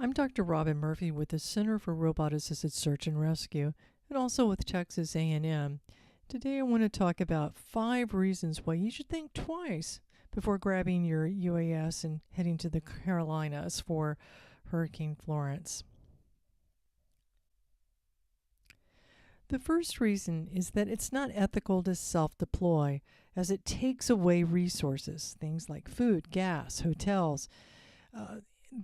I'm Dr. Robin Murphy with the Center for Robot Assisted Search and Rescue, and also with Texas A&M. Today I want to talk about 5 reasons why you should think twice before grabbing your UAS and heading to the Carolinas for Hurricane Florence. The first reason is that it's not ethical to self-deploy, as it takes away resources, things like food, gas, hotels,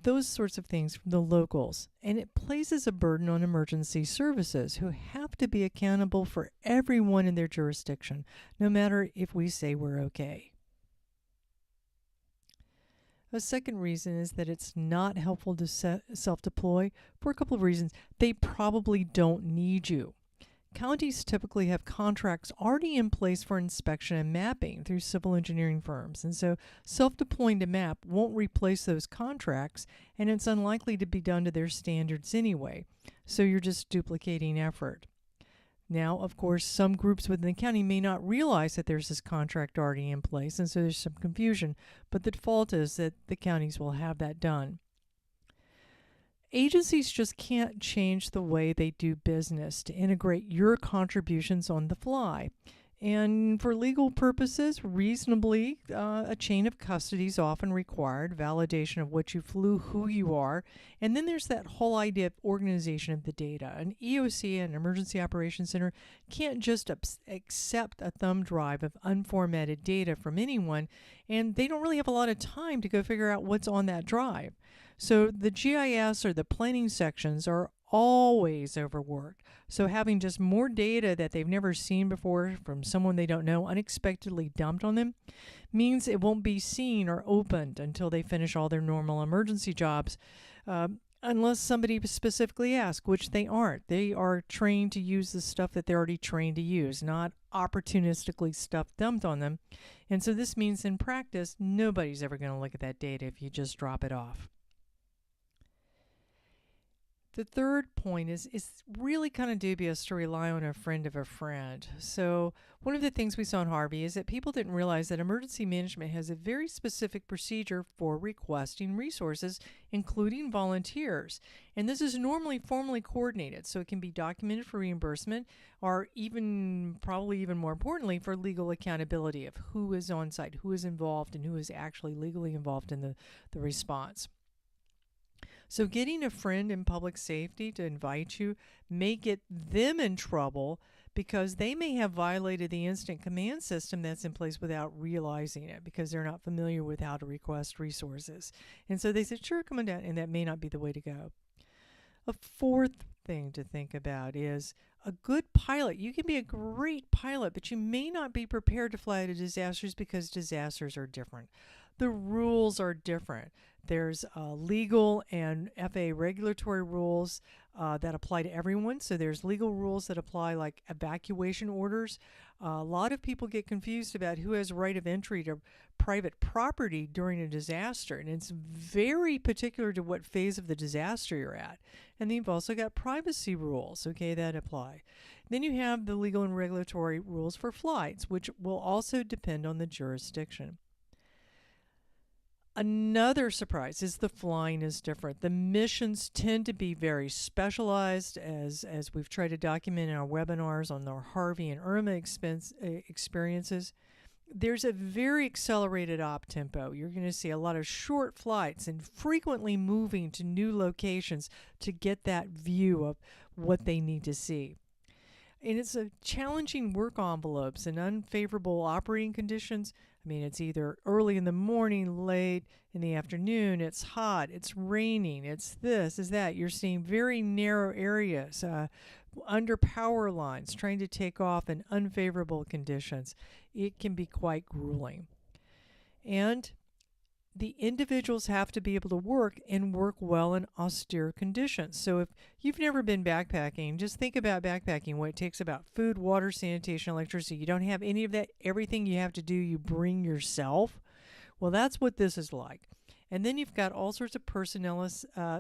those sorts of things from the locals, and it places a burden on emergency services who have to be accountable for everyone in their jurisdiction, no matter if we say we're okay. A second reason is that it's not helpful to self-deploy for a couple of reasons. They probably don't need you. Counties typically have contracts already in place for inspection and mapping through civil engineering firms, and so self-deploying to map won't replace those contracts, and it's unlikely to be done to their standards anyway, so you're just duplicating effort. Now, of course, some groups within the county may not realize that there's this contract already in place, and so there's some confusion, but the default is that the counties will have that done. Agencies just can't change the way they do business to integrate your contributions on the fly. And for legal purposes, reasonably, a chain of custody is often required, validation of what you flew, who you are. And then there's that whole idea of organization of the data. An EOC, an Emergency Operations Center, can't just accept a thumb drive of unformatted data from anyone, and they don't really have a lot of time to go figure out what's on that drive. So the GIS or the planning sections are always overworked. So having just more data that they've never seen before from someone they don't know unexpectedly dumped on them means it won't be seen or opened until they finish all their normal emergency jobs, unless somebody specifically asks, which they aren't. They are trained to use the stuff that they're already trained to use, not opportunistically stuff dumped on them. And so this means in practice, nobody's ever going to look at that data if you just drop it off. The third point is it's really kind of dubious to rely on a friend of a friend. So one of the things we saw in Harvey is that people didn't realize that emergency management has a very specific procedure for requesting resources, including volunteers. And this is normally formally coordinated, so it can be documented for reimbursement, or even, probably even more importantly, for legal accountability of who is on site, who is involved, and who is actually legally involved in the response. So getting a friend in public safety to invite you may get them in trouble because they may have violated the instant command system that's in place without realizing it because they're not familiar with how to request resources. And so they said, sure, come on down, and that may not be the way to go. A fourth thing to think about is a good pilot. You can be a great pilot, but you may not be prepared to fly to disasters because disasters are different. The rules are different. There's legal and FAA regulatory rules that apply to everyone. So there's legal rules that apply, like evacuation orders. A lot of people get confused about who has right of entry to private property during a disaster, and it's very particular to what phase of the disaster you're at. And then you've also got privacy rules, okay, that apply. Then you have the legal and regulatory rules for flights, which will also depend on the jurisdiction. Another surprise is the flying is different. The missions tend to be very specialized, as we've tried to document in our webinars on our Harvey and Irma experiences. There's a very accelerated op tempo. You're going to see a lot of short flights and frequently moving to new locations to get that view of what they need to see. And it's a challenging work envelopes and unfavorable operating conditions. I mean, it's either early in the morning, late in the afternoon, it's hot, it's raining, it's this, it's that. You're seeing very narrow areas, under power lines, trying to take off in unfavorable conditions. It can be quite grueling. And the individuals have to be able to work and work well in austere conditions. So if you've never been backpacking, just think about backpacking, what it takes about food, water, sanitation, electricity. You don't have any of that. Everything you have to do, you bring yourself. Well, that's what this is like. And then you've got all sorts of personnel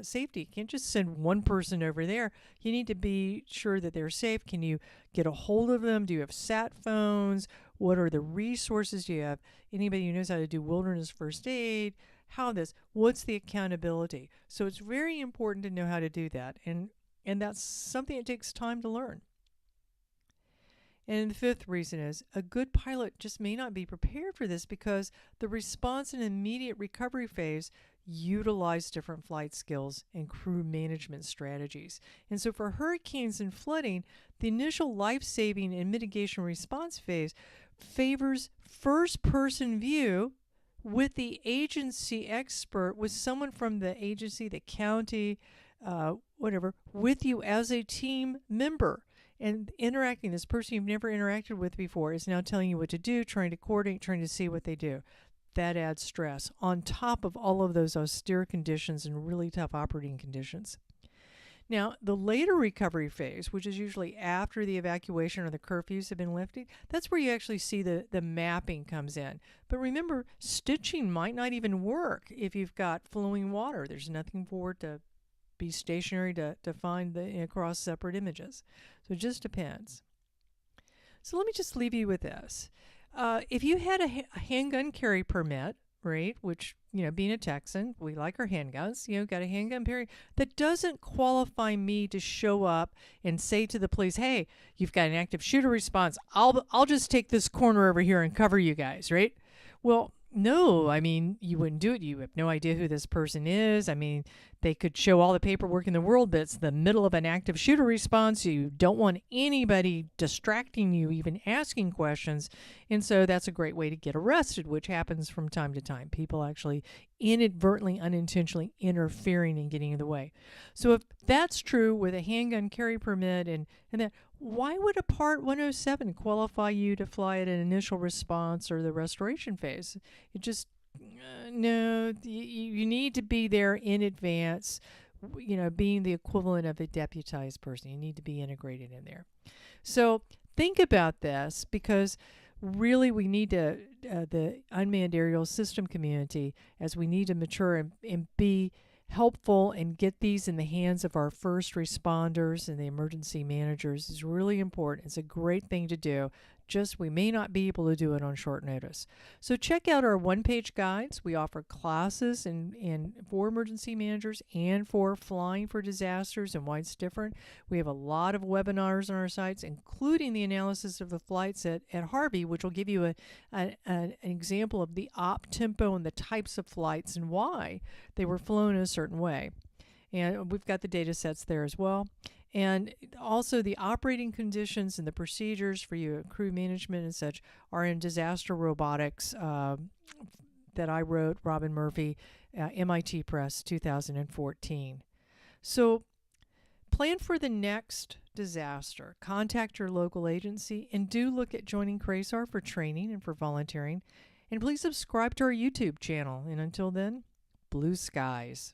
safety. You can't just send one person over there. You need to be sure that they're safe. Can you get a hold of them? Do you have sat phones? What are the resources? Do you have anybody who knows how to do wilderness first aid? how this, what's the accountability. So it's very important to know how to do that, and that's something that takes time to learn. And the fifth reason is a good pilot just may not be prepared for this because the response and immediate recovery phase utilize different flight skills and crew management strategies. And so for hurricanes and flooding, the initial life-saving and mitigation response phase favors first-person view with the agency expert, with someone from the agency, the county, whatever, with you as a team member. And interacting, this person you've never interacted with before is now telling you what to do, trying to coordinate, trying to see what they do. That adds stress on top of all of those austere conditions and really tough operating conditions. Now, the later recovery phase, which is usually after the evacuation or the curfews have been lifted, that's where you actually see the mapping comes in. But remember, stitching might not even work if you've got flowing water. There's nothing for it to be stationary to find across separate images. So it just depends. So let me just leave you with this. If you had a handgun carry permit, right, which, being a Texan, we like our handguns, got a handgun permit, that doesn't qualify me to show up and say to the police, hey, you've got an active shooter response. I'll just take this corner over here and cover you guys, right? Well, no, you wouldn't do it. You have no idea who this person is. They could show all the paperwork in the world, but it's the middle of an active shooter response. You don't want anybody distracting you, even asking questions. And so that's a great way to get arrested, which happens from time to time. People actually inadvertently, unintentionally interfering and getting in the way. So if that's true with a handgun carry permit and that, why would a Part 107 qualify you to fly at an initial response or the restoration phase? It just, no, you need to be there in advance, being the equivalent of a deputized person. You need to be integrated in there. So think about this, because really we need to, the unmanned aerial system community, as we need to mature and be helpful and get these in the hands of our first responders and the emergency managers, is really important. It's a great thing to do. Just we may not be able to do it on short notice. So check out our one-page guides. We offer classes and for emergency managers and for flying for disasters and why it's different. We have a lot of webinars on our sites, including the analysis of the flights at Harvey, which will give you an example of the op tempo and the types of flights and why they were flown in a certain way. And we've got the data sets there as well. And also the operating conditions and the procedures for you crew management and such are in Disaster Robotics that I wrote, Robin Murphy, MIT Press, 2014. So plan for the next disaster. Contact your local agency and do look at joining CRASAR for training and for volunteering. And please subscribe to our YouTube channel. And until then, blue skies.